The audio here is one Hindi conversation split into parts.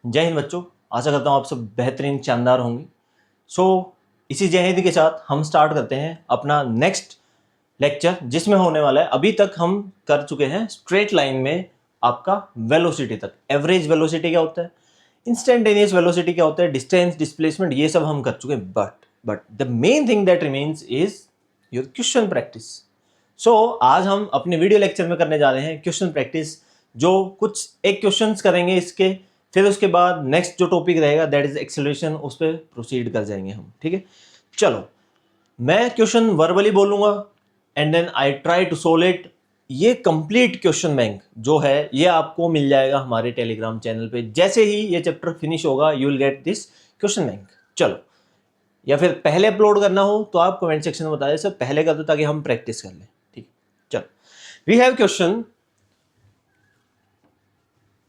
जय हिंद बच्चों, आशा करता हूँ आप सब बेहतरीन शानदार होंगे। इसी जय हिंद के साथ हम स्टार्ट करते हैं अपना नेक्स्ट लेक्चर, जिसमें होने वाला है, अभी तक हम कर चुके हैं स्ट्रेट लाइन में आपका वेलोसिटी तक। एवरेज वेलोसिटी क्या होता है, इंस्टेंटेनियस वेलोसिटी क्या होता है, डिस्टेंस, डिस्प्लेसमेंट, ये सब हम कर चुके हैं। But the main thing that remains is your question practice. आज हम अपने वीडियो लेक्चर में करने जा रहे हैं क्वेश्चन प्रैक्टिस, जो कुछ एक क्वेश्चंस करेंगे इसके, फिर उसके बाद नेक्स्ट जो टॉपिक रहेगा दैट इज एक्सेलरेशन, उस पर प्रोसीड कर जाएंगे हम। ठीक है, चलो मैं क्वेश्चन वर्बली बोलूंगा and then I try to solve it. ये कंप्लीट क्वेश्चन बैंक जो है ये आपको मिल जाएगा हमारे टेलीग्राम चैनल पे। जैसे ही ये चैप्टर फिनिश होगा you will get this question bank. चलो, या फिर पहले अपलोड करना हो तो आप कमेंट सेक्शन में बता दें सर पहले कर दो, ताकि हम प्रैक्टिस कर लें। ठीक, चलो we have question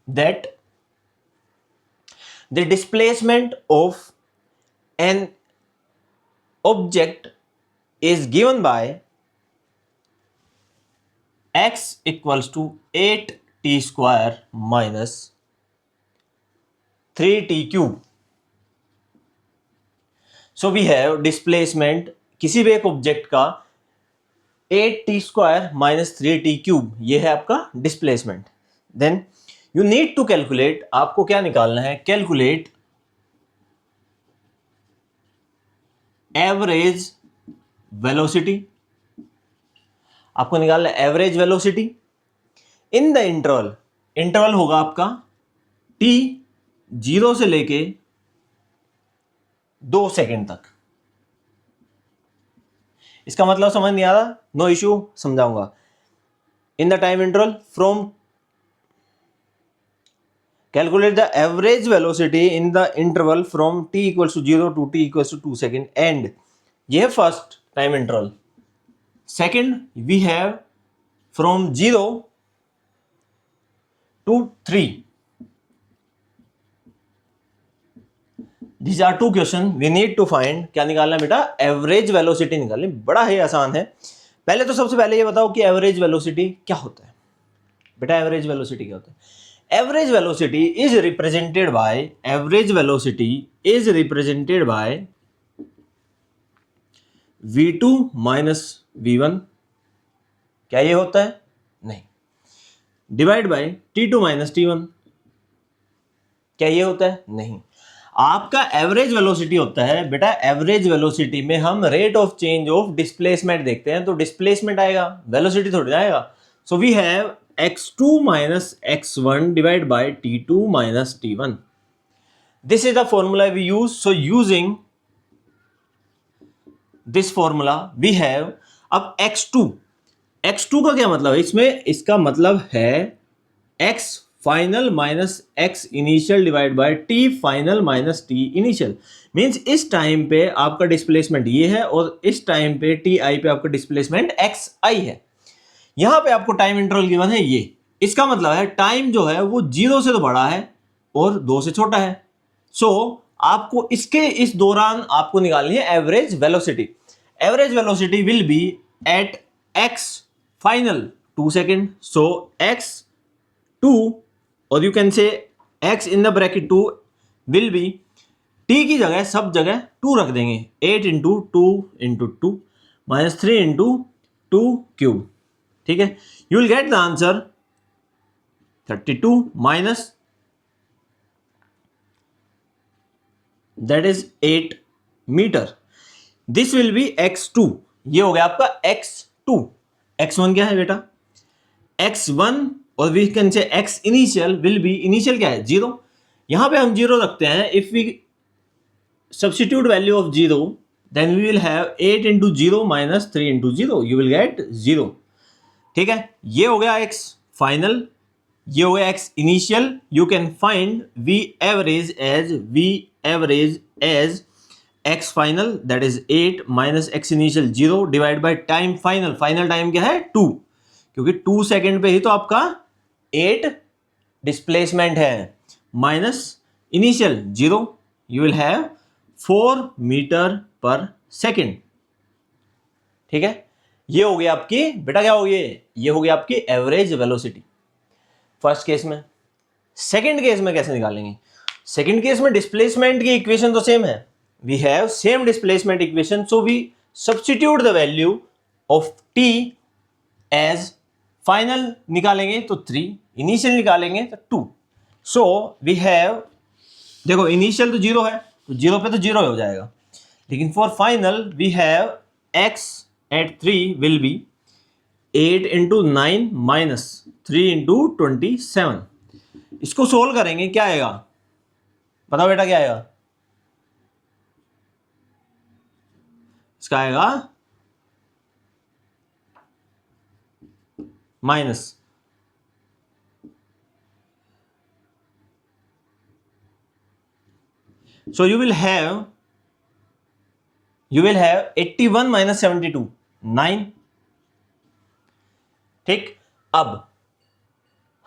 that the displacement of an object is given by x equals to 8t square minus 3t cube. So we have displacement किसी भी एक ऑब्जेक्ट का 8t square minus 3t cube, ये है आपका displacement. Then you need to calculate, आपको क्या निकालना है, कैलकुलेट एवरेज वेलोसिटी। आपको निकालना है average velocity in the interval. Interval होगा आपका t 0 से लेके 2 सेकेंड तक। इसका मतलब समझ नहीं आ रहा, नो इश्यू, समझाऊंगा। In the time interval from, calculate the average velocity in the interval from t equals to 0 to t equals to 2 second, and ये है first time interval. Second we have from 0 to 3। these are two question we need to find। क्या निकालना है बेटा, एवरेज वेलोसिटी निकालनी। बड़ा ही आसान है। पहले तो सबसे पहले ये बताओ कि एवरेज वेलोसिटी क्या होता है। बेटा एवरेज वेलोसिटी क्या होता है? Average velocity is represented by v2 minus v1। क्या ये होता है? नहीं। Divide by t2 minus t1। क्या ये होता है? नहीं। आपका एवरेज वेलोसिटी होता है बेटा, एवरेज वेलोसिटी में हम rate of change of displacement देखते हैं, तो डिस्प्लेसमेंट आएगा, वेलोसिटी थोड़ी आएगा। So we have x2 minus x1 divided by t2 minus t1। This is the formula we use। So using this formula we have, अब x2 का क्या मतलब है इसमें? इसका मतलब है x final minus x initial divide by t final minus t initial. Means इस टाइम पे आपका डिस्प्लेसमेंट ये है और इस टाइम पे ti पे आपका डिस्प्लेसमेंट xi है। यहां पे आपको टाइम इंटरवल गिवन है ये, इसका मतलब है टाइम जो है वो 0 से तो बड़ा है और 2 से छोटा है। सो आपको इसके इस दौरान आपको निकालनी है average velocity. Average velocity will be at x final 2 second. So x2, और you can say x in the bracket 2 will be, t की जगह सब जगह 2 रख देंगे, 8 into 2 into 2 minus 3 into 2 cube. ठीक है, you will get the answer 32 minus that is 8 meter. This will be x2। ये हो गया आपका x2। x1 क्या है बेटा? x1, और we can say x initial will be, initial क्या है? 0। यहां पे हम 0 रखते हैं। If we substitute value of 0 then we will have 8 into 0 minus 3 into 0, you will get 0। ठीक है, ये हो गया x फाइनल, ये हो गया x initial. You can find v average age x final that is 8 minus x initial 0 divide by time final. Final time क्या है? 2, क्योंकि 2 सेकेंड पे ही तो आपका 8 डिस्प्लेसमेंट है, minus initial 0, you will have 4 meter per second. ठीक है, ये हो गया आपकी बेटा, क्या हो गया? ये हो गया आपकी एवरेज वेलोसिटी फर्स्ट केस में। सेकंड केस में कैसे निकालेंगे? सेकंड केस में डिस्प्लेसमेंट की इक्वेशन तो सेम है, we have same displacement equation, so we substitute the value of T as final निकालेंगे तो 3, इनिशियल निकालेंगे तो 2। सो वी हैव, देखो इनिशियल तो 0 है तो 0 पे तो 0 हो जाएगा, लेकिन for final we have x at 3 will be 8 into 9 minus 3 into 27। इसको सोल्व करेंगे, क्या आएगा बताओ बेटा, क्या आएगा? इसका आएगा minus, so you will have 81 minus 72, 9। ठीक, अब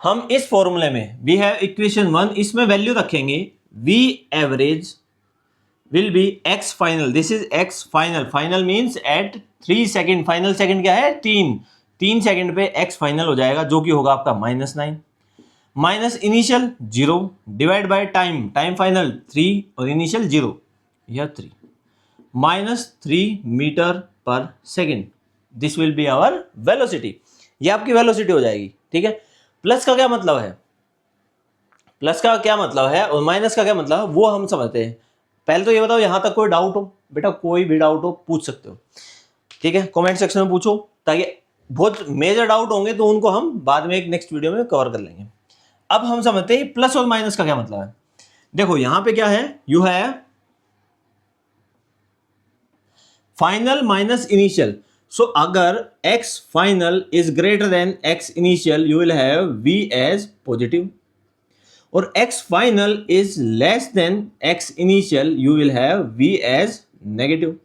हम इस फॉर्मूले में वी हैव इक्वेशन 1, इसमें वैल्यू रखेंगे v average will be x final, this is x final, final means at 3 second, final second क्या है 3 सेकेंड पे x फाइनल हो जाएगा, जो कि होगा आपका -9 minus initial 0 divide by time, time final 3 और इनिशियल 0, यह 3 -3 meter per second, this will be our velocity, ये आपकी वेलोसिटी हो जाएगी। ठीक है, प्लस का क्या मतलब है, प्लस का क्या मतलब है और माइनस का क्या मतलब है वो हम समझते हैं। पहले तो ये बताओ, यहां तक कोई डाउट हो बेटा, कोई भी डाउट हो पूछ सकते हो, ठीक है, कमेंट सेक्शन में पूछो, ताकि बहुत मेजर डाउट होंगे तो उनको हम बाद में एक नेक्स्ट वीडियो में कवर कर लेंगे। अब हम समझते हैं प्लस और माइनस का क्या मतलब है। देखो यहां पे क्या है, you have final minus initial, so अगर x final is greater than x initial you will have v as positive, और x final is less than x initial you will have v as negative.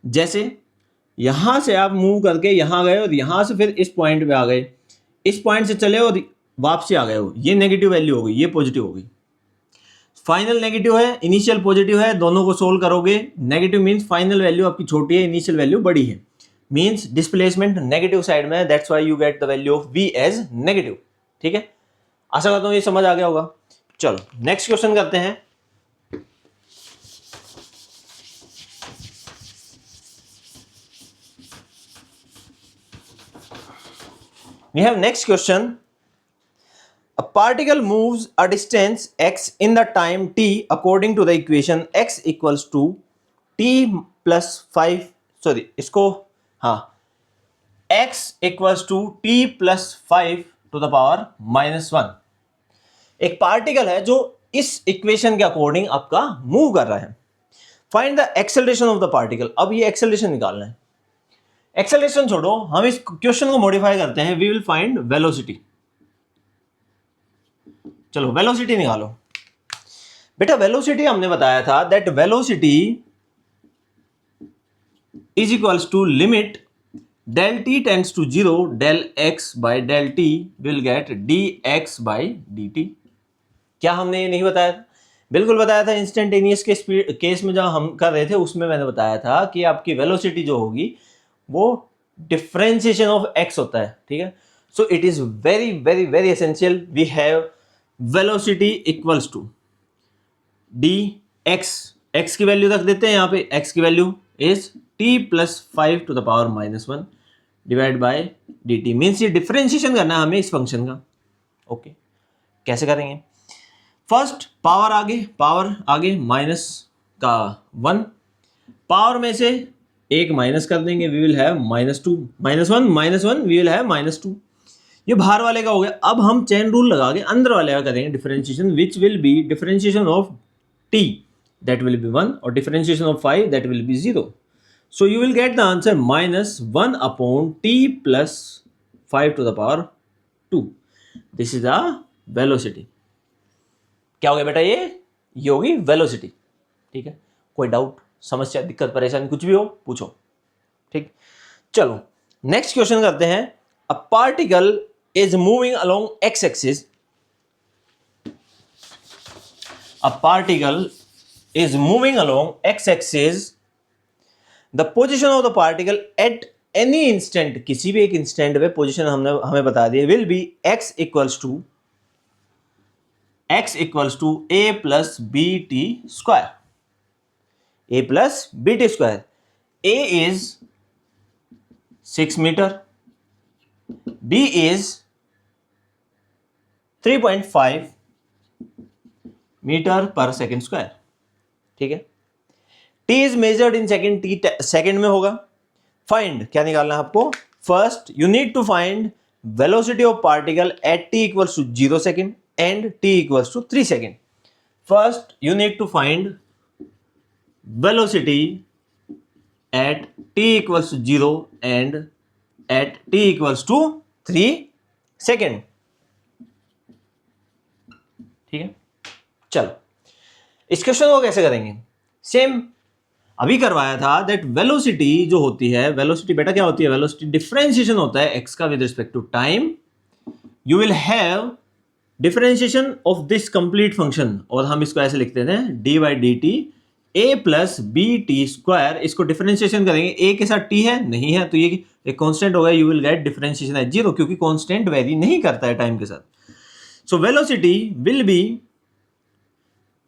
जैसे यहां से आप मूव करके यहां गए और यहां से फिर इस पॉइंट पे आ गए, इस पॉइंट से चले और वापसी आ गए हो, ये नेगेटिव वैल्यू होगी, ये पॉजिटिव होगी। फाइनल नेगेटिव है, इनिशियल पॉजिटिव है, दोनों को सोल्व करोगे, नेगेटिव मींस फाइनल वैल्यू आपकी छोटी है, इनिशियल वैल्यू बड़ी है, मींस डिस्प्लेसमेंट नेगेटिव साइड में है, that's why you get the value of v as negative. ठीक है, आशा करता हूं ये समझ आ गया होगा। चलो नेक्स्ट क्वेश्चन करते हैं। We have next question. A particle moves a distance x in the time t according to the equation x equals to t plus 5, sorry इसको हाँ x equals to t plus 5 to the power -1। एक पार्टिकल है जो इस इक्वेशन के अकॉर्डिंग आपका मूव कर रहा है। Find the acceleration of the particle. अब ये एक्सेलरेशन निकालना है। एक्सेलरेशन छोड़ो, हम इस क्वेश्चन को मॉडिफाई करते हैं, वी विल फाइंड वेलोसिटी। चलो वेलोसिटी निकालो बेटा। वेलोसिटी हमने बताया था that velocity is equals to limit del t tends to 0 del x by del t will get dx by dt। क्या हमने ये नहीं बताया था? बिल्कुल बताया था। इंस्टेंटेनियस के स्पीड केस में जब हम कर रहे थे उसमें मैंने बताया था कि आपकी वेलोसिटी जो होगी वो डिफरेंशिएशन ऑफ x होता है। ठीक है, so it is very very very essential. We have velocity equals to dx, x की वैल्यू रख देते हैं यहाँ पे, x की value is t plus 5 to the power -1 divide by dt। Means ये डिफरेंशिएशन करना है हमें इस फंक्शन का। ओके, कैसे करेंगे? फर्स्ट पावर आगे माइनस का 1, पावर में से एक माइनस कर देंगे, we will have -2, -1 we will have -2। ये बाहर वाले का हो गया। अब हम चेन रूल लगा के अंदर वाले का करेंगे differentiation, which will be differentiation of t that will be 1 or differentiation of 5 that will be 0. So you will get the answer -1 upon t plus 5 to the power 2. This is the velocity. क्या हो गया बेटा? ये होगी वेलोसिटी। ठीक है, कोई डाउट, समस्या, दिक्कत, परेशानी कुछ भी हो पूछो। ठीक, चलो नेक्स्ट क्वेश्चन करते हैं। A particle is moving along x axis. A particle is moving along x-axis. The position of the particle at any instant, किसी भी एक इंस्टेंट पे पोजीशन हमें बता दी, will be x equals to x equals to a plus B T square, a plus B T square. a is 6 meter, b is 3.5 meter per second square, ठीक है। t is measured in second, t second में होगा। फाइंड, क्या निकालना है आपको? First you need to find velocity of particle at t equals to 0 second and t equals to 3 second. First you need to find velocity at t equals to 0 and at t equals to 3 second, ठीक है। चलो इस क्वेश्चन को कैसे करेंगे? सेम अभी करवाया था दैट वेलोसिटी जो होती है, वेलोसिटी बेटा क्या होती है? वेलोसिटी डिफरेंशिएशन होता है x का with respect to time. You will have differentiation of this complete function, और हम इसको ऐसे लिखते हैं D by D T A plus B T square. इसको डिफरेंशिएशन करेंगे, a के साथ t है, नहीं है तो ये एक कांस्टेंट होगा। You will get differentiation at 0, क्योंकि कांस्टेंट वेरी नहीं करता है टाइम के साथ। सो वेलोसिटी विल बी,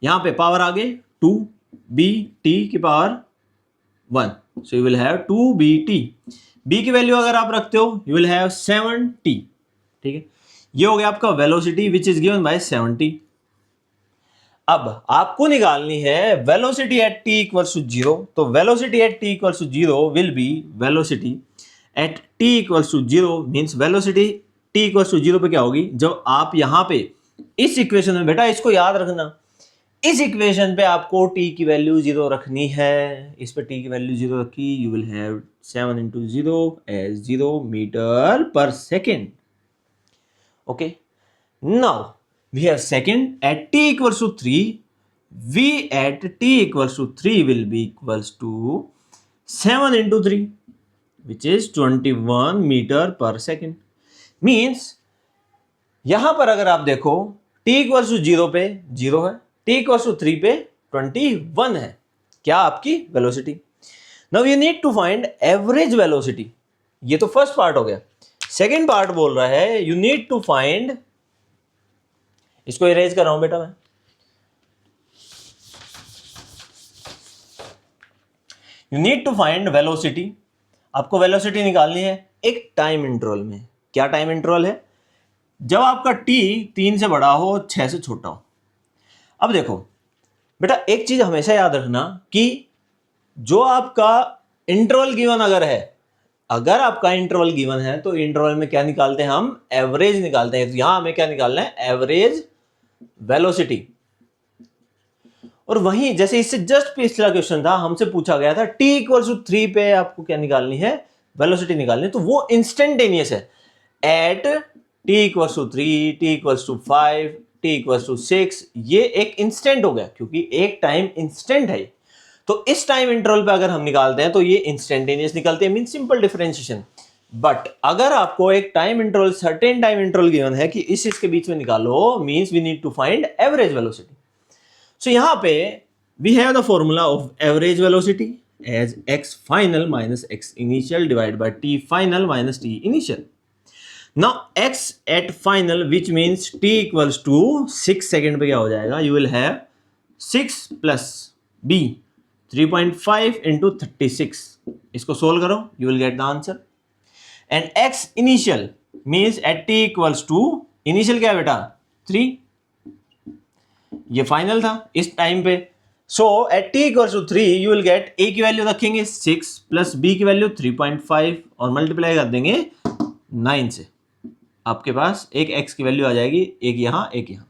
यहां पे पावर आगे 2b t की power 1, so you will have 2bt। b की वैल्यू अगर आप रखते हो यू विल हैव 7t, ठीक है। ये हो गया आपका velocity which is given by 7t। अब आपको निकालनी है velocity at t equals to 0। तो velocity at t equals to 0 will be velocity at t equals to 0 means velocity t equals to 0 पे क्या होगी? जब आप यहां पे इस इक्वेशन में, बेटा इसको याद रखना, इस इक्वेशन पे आपको t की वैल्यू 0 रखनी है। इस पे t की वैल्यू 0 रखी, you will have 7 into 0 as 0 metre per second. Okay, now we have second at t equals to 3, v at t equals to 3 will be equals to 7 into 3 which is 21 metre per second. Means यहां पर अगर आप देखो t equals to 0 पे 0 है, t equals to 3 पे 21 है, क्या आपकी velocity. Now you need to find average velocity. ये तो फर्स्ट पार्ट हो गया। सेकेंड पार्ट बोल रहा है यू नीड टू फाइंड, इसको इरेज कर रहा हूं बेटा मैं, you need to find velocity. आपको वेलोसिटी निकालनी है एक टाइम इंटरवल में। क्या टाइम इंटरवल है? जब आपका t 3 से बड़ा हो, 6 से छोटा हो। अब देखो बेटा एक चीज हमेशा याद रखना कि जो आपका इंटरवल गिवन अगर है, अगर आपका इंटरवल गिवन है तो इंटरवल में क्या निकालते हैं? हम एवरेज निकालते हैं। तो यहां हमें क्या निकालना है? Average velocity. और वहीं जैसे इससे जस्ट पिछला क्वेश्चन था, हमसे पूछा गया था t इक्वल्स टू 3 पे आपको क्या निकालनी है? वेलोसिटी निकालनी है। तो वो इंस्टेंटेनियस है। At t equals to 3, t equals to 5, t equals to 6, ये एक इंस्टेंट हो गया क्योंकि एक टाइम इंस्टेंट है। तो इस टाइम इंटरवल पे अगर हम निकालते हैं तो ये इंस्टेंटेनियस निकलते हैं, मीन सिंपल डिफरेंशिएशन। बट अगर आपको एक time interval, certain time interval given है कि इसके बीच में निकालो, means we need to find average velocity. So यहां पे we have the formula of average velocity as x final minus x initial divide by t final minus t initial. Now x at final which means t equals to 6 second पे क्या हो जाएगा? You will have 6 plus b 3.5 into 36। इसको सोल्व करो, you will get the answer. And x initial means at t equals to, initial क्या है बेटा? 3, ये फाइनल था इस टाइम पे। So at t equals to 3 you will get, a की वैल्यू रखेंगे 6 प्लस b की वैल्यू 3.5 और मल्टीप्लाई कर देंगे 9 से। आपके पास एक x की वैल्यू आ जाएगी, एक यहां एक यहां,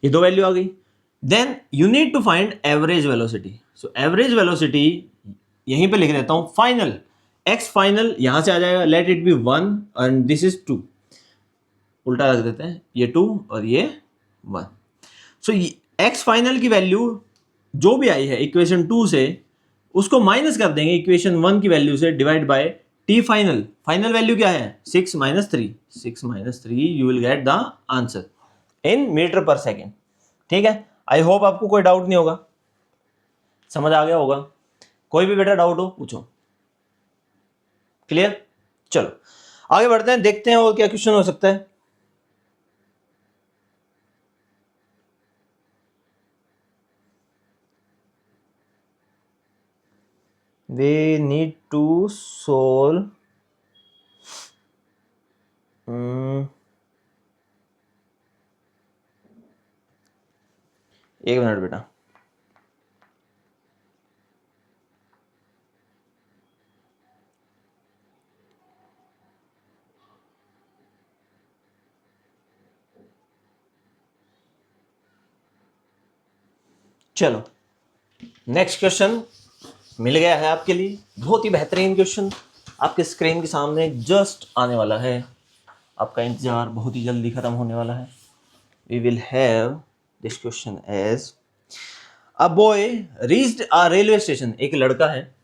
ये दो वैल्यू आ गई। Then you need to find average velocity. So average velocity यहीं पे लिख देता हूं, फाइनल x फाइनल यहां से आ जाएगा, let it be 1 and this is 2, उल्टा रख देते हैं, ये 2 और ये 1। सो x फाइनल की वैल्यू जो भी आई है इक्वेशन 2 से, उसको माइनस कर देंगे इक्वेशन 1 की वैल्यू से, divide by t final. Final value क्या है? 6 minus 3, 6 minus 3, you will get the answer in meter per second. ठीक है, आई होप आपको कोई डाउट नहीं होगा, समझ आ गया होगा। कोई भी बेटा डाउट हो पूछो। क्लियर? चलो आगे बढ़ते हैं, देखते हैं और क्या क्वेश्चन हो सकता है। we need to solve एक मिनट बेटा। चलो नेक्स्ट क्वेश्चन मिल गया है आपके लिए, बहुत ही बेहतरीन क्वेश्चन आपके स्क्रीन के सामने जस्ट आने वाला है। आपका इंतजार बहुत ही जल्दी खत्म होने वाला है। We will have this question as a boy reached a railway station. एक लड़का है,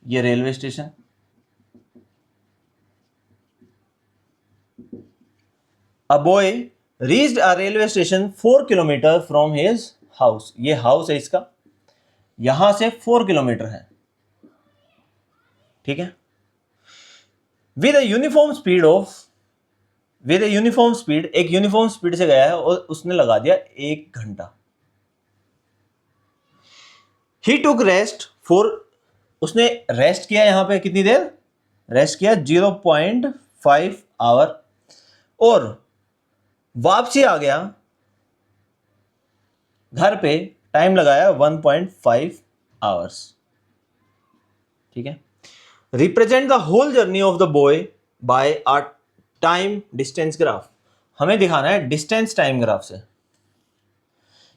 ये railway station, a boy reached a railway station 4 kilometer from his house. ये हाउस है इसका, यहां से 4 किलोमीटर है, ठीक है। With a uniform speed of, with uniform speed, एक यूनिफॉर्म स्पीड से गया है और उसने लगा दिया 1 घंटा। ही टुक रेस्ट फॉर, उसने रेस्ट किया यहां पे कितनी देर रेस्ट किया, 0.5 आवर, और वापसी आ गया घर पे, टाइम लगाया 1.5 आवर्स, ठीक है। Represent the whole journey of the boy by a time distance graph. हमें दिखाना है डिस्टेंस टाइम ग्राफ से।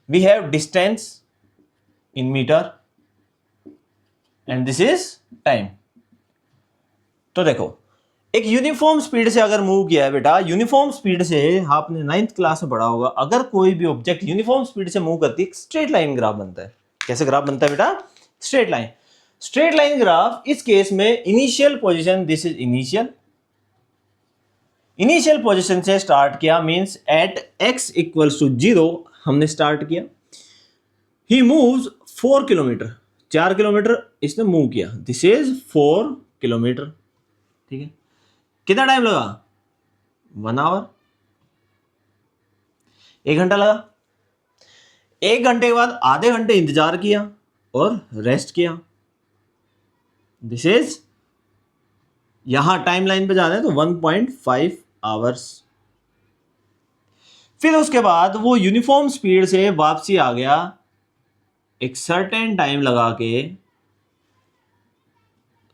We have distance in meter and this is time. तो देखो, एक यूनिफॉर्म स्पीड से अगर मूव किया है बेटा, यूनिफॉर्म स्पीड से आपने 9th क्लास में पढ़ा होगा, अगर कोई भी ऑब्जेक्ट यूनिफॉर्म स्पीड से मूव करती है, स्ट्रेट लाइन ग्राफ बनता है। कैसे ग्राफ बनता है बेटा? Straight line. Straight line graph इस केस में initial position, this is initial, initial position से स्टार्ट किया, means at x equals to 0 हमने स्टार्ट किया। ही मूव्स 4 किलोमीटर, 4 किलोमीटर इसने मूव किया, दिस इज 4 किलोमीटर, ठीक है। कितना टाइम लगा? 1 आवर, 1 घंटा लगा। 1 घंटे के बाद आधे घंटे इंतजार किया और रेस्ट किया, दिस इज, यहां टाइम लाइन पे जाना है तो 1.5 आवर्स। फिर उसके बाद वो यूनिफॉर्म स्पीड से वापसी आ गया, एक सर्टेन टाइम लगा के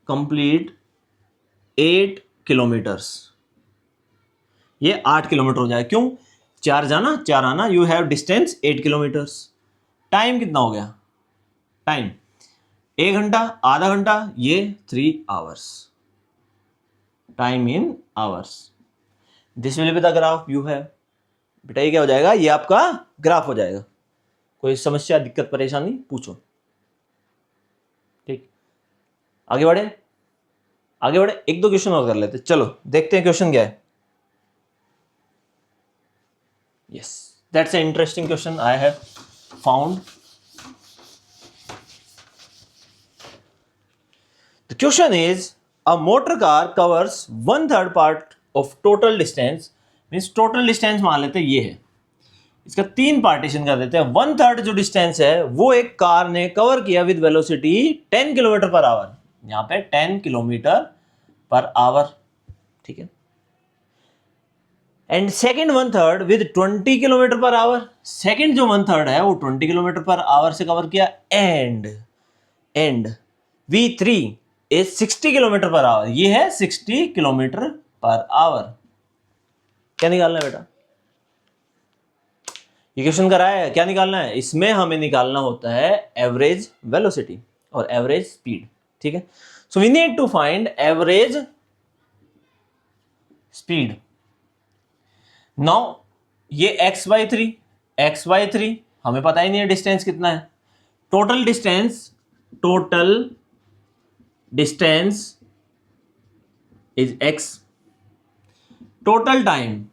कंप्लीट 8 किलोमीटर्स। ये 8 किलोमीटर हो जाए, क्यों? 4 जाना 4 आना, you have distance 8 kilometres. Time कितना हो गया? टाइम 1 घंटा, आधा घंटा, ये 3 hours, time in hours. This will be the graph you have. बेटा ये क्या हो जाएगा? ये आपका ग्राफ हो जाएगा। कोई समस्या, दिक्कत, परेशानी पूछो, ठीक। आगे बढ़े, आगे बढ़े, 1-2 क्वेश्चन और कर लेते। चलो देखते हैं क्वेश्चन क्या है। Yes, that's a interesting question I have found. The question is a motor car covers 1/3 part of total distance, means total distance मान लेते हैं ये है, इसका 3 पार्टीशन कर देते हैं। 1/3 जो डिस्टेंस है वो एक कार ने कवर किया with velocity 10 kilometre per our, यहां पे 10 किलोमीटर पर आवर, ठीक है। And second 1/3 with 20 kilometre per our, second जो 1/3 है वो 20 किलोमीटर पर आवर से कवर किया। And V3 is 60 kilometre per our, ये है 60 किलोमीटर पर आवर। क्या निकालना है बेटा? ये क्वेश्चन कराया है, क्या निकालना है? इसमें हमें निकालना होता है एवरेज वेलोसिटी और एवरेज स्पीड, ठीक है। So we need to find average speed. Now ये x/3 हमें पता ही नहीं है डिस्टेंस कितना है। Total distance is x, total time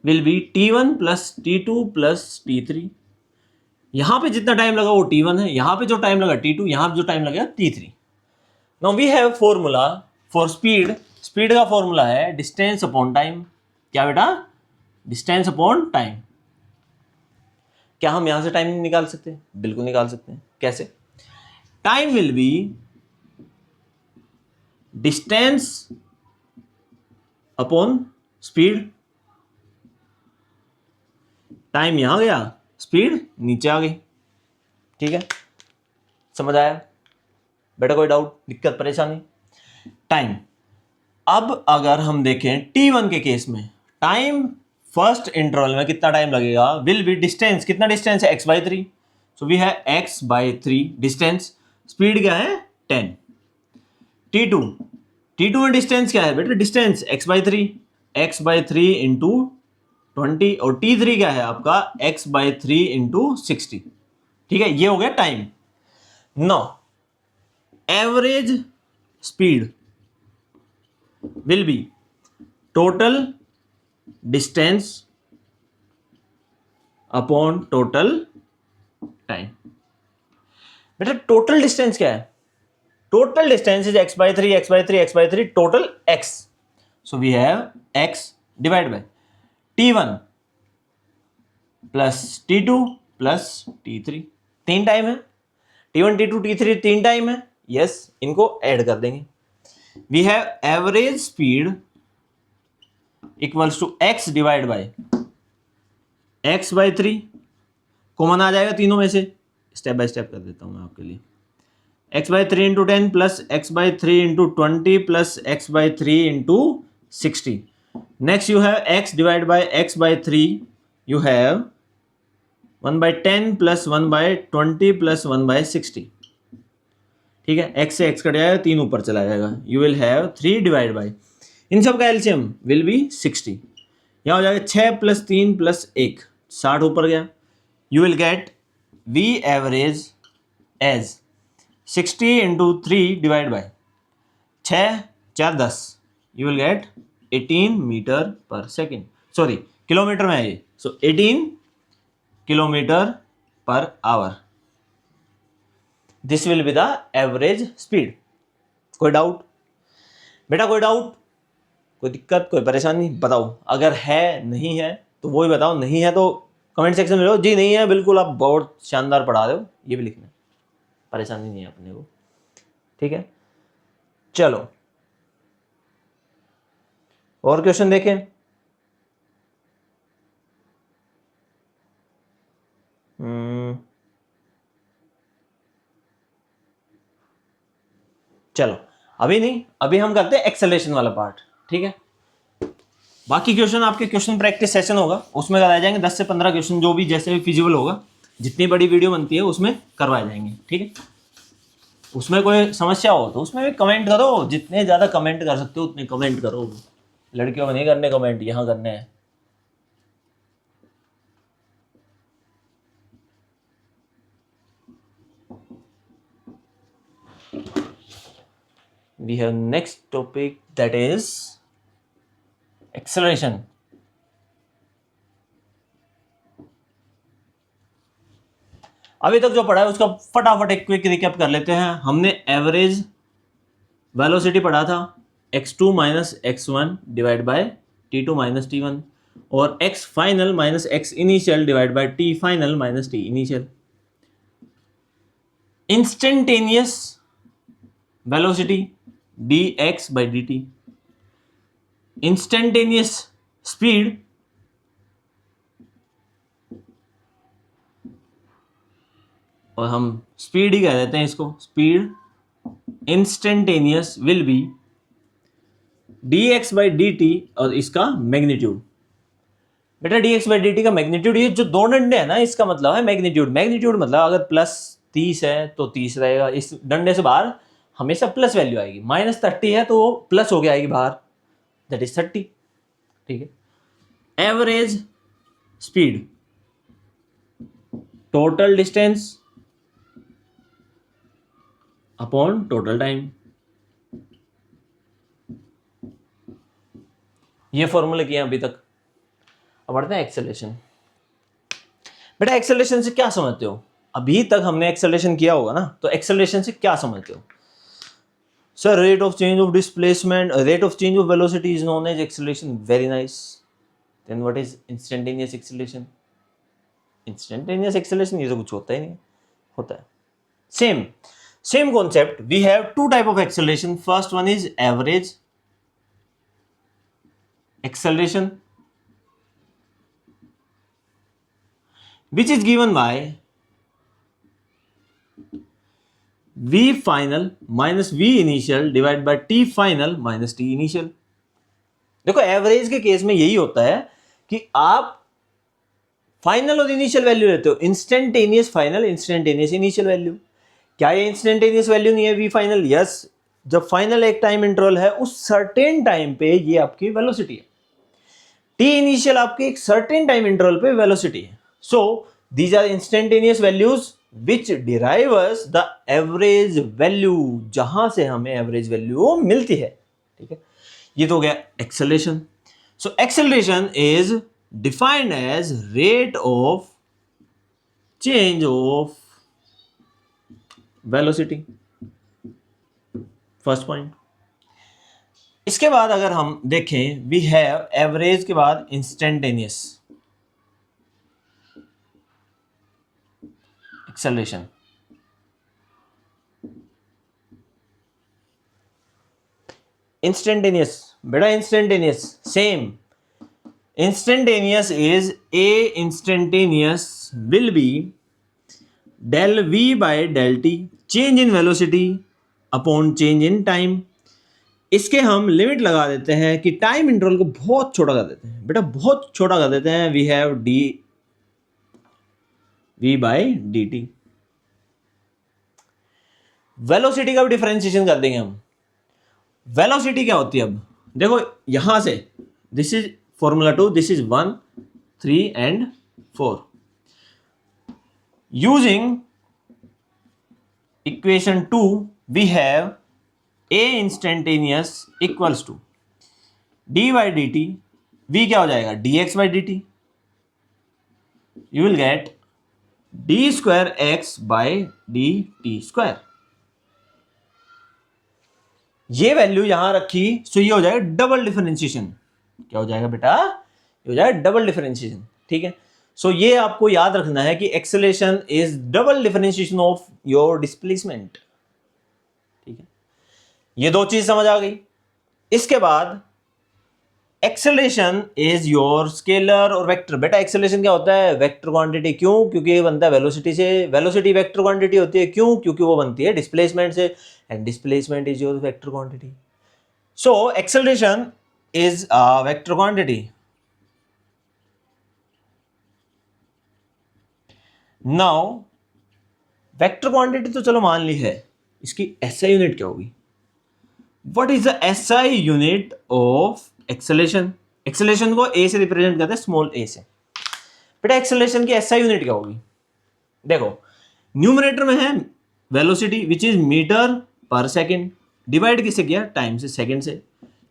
will be t1 plus t2 plus t3। यहां पे जितना टाइम लगा वो t1 है, यहां पे जो टाइम लगा t2, यहां पे जो टाइम लगा t3। Now we have formula for speed. Speed का फॉर्मूला है डिस्टेंस अपॉन टाइम। क्या बेटा? Distance upon time. क्या हम यहां से टाइम निकाल सकते हैं? बिल्कुल निकाल सकते हैं। कैसे? Time will be distance upon speed. Time यहां गया, स्पीड नीचे आ गई। ठीक है, समझ आया बेटा? कोई डाउट, दिक्कत, परेशानी? टाइम, अब अगर हम देखें t1 के केस में, टाइम फर्स्ट इंटरवल में कितना टाइम लगेगा विल बी डिस्टेंस, कितना डिस्टेंस है? x/3, सो वी है x/3 डिस्टेंस। स्पीड क्या है? 10। t2 में डिस्टेंस क्या है बेटा? डिस्टेंस x/3 इंटू 20, और t3 क्या है आपका? x/3 into 60। ठीक है, ये हो गया time. No, average speed will be total distance upon total time। बेटा टोटल डिस्टेंस क्या है? Total distance is x/3 total x, so we have x divide by t1 plus t2 plus t3। तीन टाइम है, t1 t2 t3 तीन टाइम है। यस, इनको ऐड कर देंगे। We have average speed equals to x divide by x/3, common आ जाएगा तीनों में से, स्टेप बाय स्टेप कर देता हूं मैं आपके लिए। x/3 into 10 plus x/3 into 20 plus x/3 into 60। Next you have x divide by x/3, you have 1/10 plus 1/20 plus 1/60। ठीक है, x से x कट जाएगा, 3 ऊपर चला जाएगा। You will have 3 divide by, इन सब का एलसीएम विल बी 60। यहां हो जाएगा 6 प्लस 3 प्लस 1, 60 ऊपर गया। You will get we average as 60 into 3 divide by 6 4 10, you will get 18 meter per second. Sorry, kilometer में है ये, so 18 kilometer per hour. This will be the average speed. कोई डाउट बेटा? कोई डाउट, कोई दिक्कत, कोई परेशानी? बताओ, अगर है, नहीं है तो वो ही बताओ, नहीं है तो कमेंट सेक्शन में लो जी नहीं है, बिल्कुल आप बहुत शानदार पढ़ा रहे हो, ये भी लिखना है, परेशानी नहीं है अपने को। ठीक है, चलो और क्वेश्चन देखें। चलो अभी नहीं, अभी हम करते हैं एक्सेलरेशन वाला पार्ट। ठीक है, बाकी क्वेश्चन आपके क्वेश्चन प्रैक्टिस सेशन होगा, उसमें कराए जाएंगे 10 से 15 क्वेश्चन, जो भी जैसे भी फिजिबल होगा, जितनी बड़ी वीडियो बनती है उसमें करवाए जाएंगे। ठीक है, उसमें कोई समस्या हो तो उसमें भी कमेंट करो, जितने ज़्यादा कमेंट कर सकते हो उतने कमेंट करो। लड़कियों को नहीं करने कमेंट, यहाँ करने हैं। We have next topic, that is acceleration। अभी तक जो पढ़ा है उसका फटाफट एक क्विक रिकैप कर लेते हैं। हमने एवरेज वेलोसिटी पढ़ा था, x2 minus x1 divide by t2 minus t1, और x final minus x initial divide by t final minus t initial. Instantaneous velocity dx by dt, instantaneous speed और हम स्पीड ही कह देते हैं इसको, speed instantaneous will be dx by dt, और इसका मैग्नीट्यूड। बेटा dx by dt का मैग्नीट्यूड, ये जो दो डंडे हैं ना, इसका मतलब है मैग्नीट्यूड। मैग्नीट्यूड मतलब अगर प्लस 30 है तो 30 रहेगा, इस डंडे से बाहर हमेशा प्लस वैल्यू आएगी। -30 है तो वो प्लस हो के आएगी बाहर, दैट इज 30। ठीक है, average speed, total distance upon total time, ये फॉर्मूले किए अभी तक। अब बढ़ते हैं एक्सेलरेशन। बेटा एक्सेलरेशन से क्या समझते हो? अभी तक हमने एक्सेलरेशन किया होगा ना, तो एक्सेलरेशन से क्या समझते हो? Sir, rate of change of displacement, rate of change of velocity is known as acceleration. Very nice. Then what is instantaneous acceleration? Instantaneous acceleration ये तो कुछ होता ही नहीं, होता है same concept. We have two type of acceleration. First one is average acceleration which is given by v final minus v initial divided by t final minus t initial. देखो एवरेज के केस में यही होता है कि आप फाइनल और इनिशियल वैल्यू लेते हो, instantaneous final, instantaneous initial value. क्या ये इंस्टेंटेनियस वैल्यू नहीं है वी फाइनल? यस. जब फाइनल एक टाइम इंटरवल है उस सर्टेन टाइम पे ये आपकी वेलोसिटी है, टी इनिशियल आपके एक सर्टेन टाइम इंटरवल पे वेलोसिटी है. So these are instantaneous values which derive us the average value, जहां से हमें average value मिलती है. ठीक है, ये तो हो गया acceleration. So acceleration is defined as rate of change of velocity. First point. इसके बाद अगर हम देखें we have average के बाद instantaneous acceleration. Instantaneous, बेटा instantaneous same. Instantaneous is a instantaneous will be del v by del t change in velocity upon change in time. इसके हम लिमिट लगा देते हैं कि टाइम इंटरवल को बहुत छोटा कर देते हैं, बेटा बहुत छोटा कर देते हैं. We have D v by D T. Velocity का भी डिफरेंशिएशन कर देंगे हम. वेलोसिटी क्या होती है? अब देखो यहां से this is formula 2, this is 1, 3 and 4. Using equation 2 we have a instantaneous equals to d by D t. v क्या हो जाएगा? dx by D t. You will get d square x by D t square. ये वैल्यू यहां रखी, सो ये हो जाएगा डबल डिफरेंशिएशन. क्या हो जाएगा बेटा? ये हो जाएगा डबल डिफरेंशिएशन. ठीक है, सो ये आपको याद रखना है कि acceleration is double differentiation of your displacement. ठीक है, ये दो चीज समझ आ गई. इसके बाद एक्सेलरेशन इज योर स्केलर और वेक्टर. बेटा एक्सेलरेशन क्या होता है? Vector quantity. क्यों? क्योंकि ये बनता है वेलोसिटी से. वेलोसिटी वेक्टर क्वांटिटी होती है. क्यों? क्योंकि वो बनती है डिस्प्लेसमेंट से, and displacement is your vector quantity. So acceleration is a vector quantity. Now vector quantity तो चलो मान ली है, इसकी एसआई यूनिट क्या होगी? What is the SI unit of acceleration? Acceleration को ए से रिप्रेजेंट करते हैं, स्मॉल ए से. बेटा एक्सेलरेशन की एसआई यूनिट क्या होगी? देखो न्यूमरेटर में है velocity which is metre per second, divide किससे किया? टाइम से, सेकेंड से.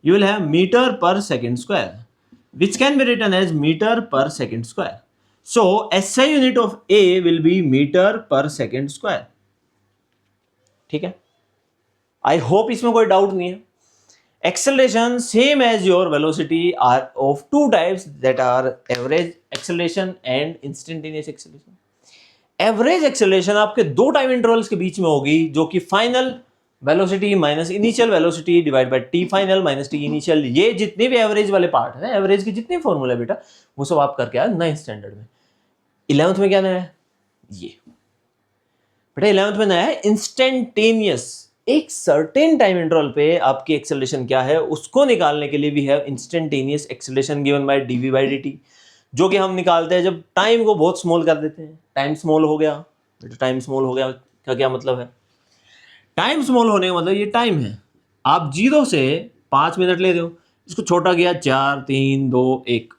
You will have metre per second square which can be written as metre per second square. So SI unit of a will be metre per second square. ठीक है, आई होप इसमें कोई डाउट नहीं है. Acceleration same as your velocity are of two types, that are average acceleration and instantaneous acceleration. Average acceleration आपके दो टाइम इंटरवल्स के बीच में होगी, जो कि final velocity minus initial velocity divide by T final minus T initial. ये जितने भी एवरेज वाले पार्ट है, एवरेज के जितने फॉर्मूला बेटा वो सब आप करके आए 9th स्टैंडर्ड में. 11th में क्या नया है? ये बेटा 11th में नया है इंस्टेंटेनियस. एक सर्टेन टाइम इंटरवल पे आपकी एक्सेलरेशन क्या है उसको निकालने के लिए we have instantaneous acceleration given by d v by D t, जो कि हम निकालते हैं जब टाइम को बहुत स्मॉल कर देते हैं. टाइम स्मॉल हो गया, टाइम स्मॉल हो गया का क्या मतलब है? टाइम स्मॉल होने का मतलब ये टाइम है, आप 0 से 5 मिनट ले रहे हो, इसको छोटा किया 4 3 2 1,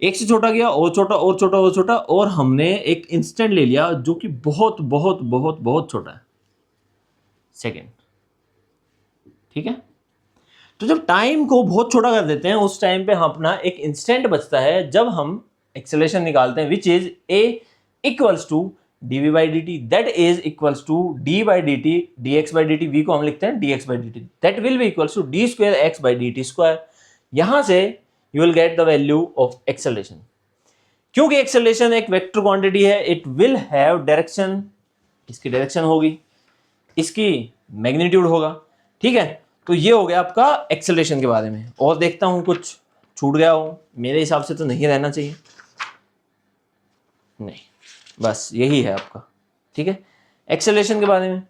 एक से छोटा किया और छोटा और छोटा और छोटा, और हमने एक इंस्टेंट ले लिया जो कि बहुत बहुत बहुत बहुत छोटा है, सेकेंड. ठीक है, तो जब टाइम को बहुत छोटा कर देते हैं उस टाइम पे हम अपना एक इंस्टेंट बचता है जब हम एक्सेलरेशन निकालते हैं, which is a equals to dv by D t, that is equals to d by D t dx by D t. V को हम लिखते हैं dx by D t, that will be equals to d square x by D t square. यहां से you will get the value of acceleration. क्योंकि एक्सेलरेशन एक वेक्टर क्वांटिटी है, इट विल हैव डायरेक्शन, इसकी डायरेक्शन होगी, इसकी मैग्नीट्यूड होगा, ठीक है। तो ये हो गया आपका एक्सेलरेशन के बारे में। और देखता हूं कुछ छूट गया हो, मेरे हिसाब से तो नहीं रहना चाहिए, नहीं, बस यही है आपका, ठीक है, एक्सेलरेशन के बारे में।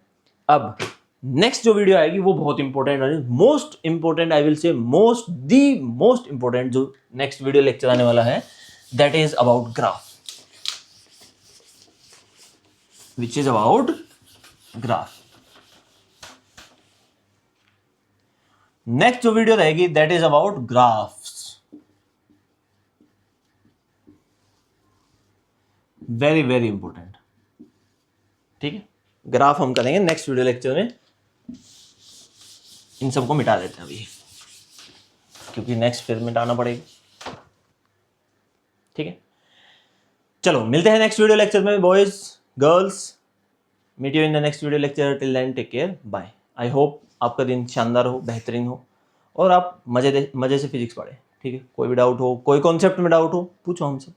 अब नेक्स्ट जो वीडियो आएगी वो बहुत इंपॉर्टेंट है, most important, I will say most important जो नेक्स्ट वीडियो लेक्चर आने वाला है, that is about graph, which is about graph. Next जो वीडियो रहेगी that is about graphs, very very important, ठीक है। ग्राफ हम करेंगे नेक्स्ट वीडियो लेक्चर में। इन सबको मिटा देते हैं अभी, क्योंकि नेक्स्ट फिर मिटाना पड़ेगा, ठीक है। चलो मिलते हैं नेक्स्ट वीडियो लेक्चर में, boys girls, meet you in the next video lecture. Till then take care, bye. I hope आपका दिन शानदार हो, बेहतरीन हो, और आप मजे से फिजिक्स पढ़े, ठीक है। कोई भी डाउट हो, कोई कॉन्सेप्ट में डाउट हो, पूछो हमसे।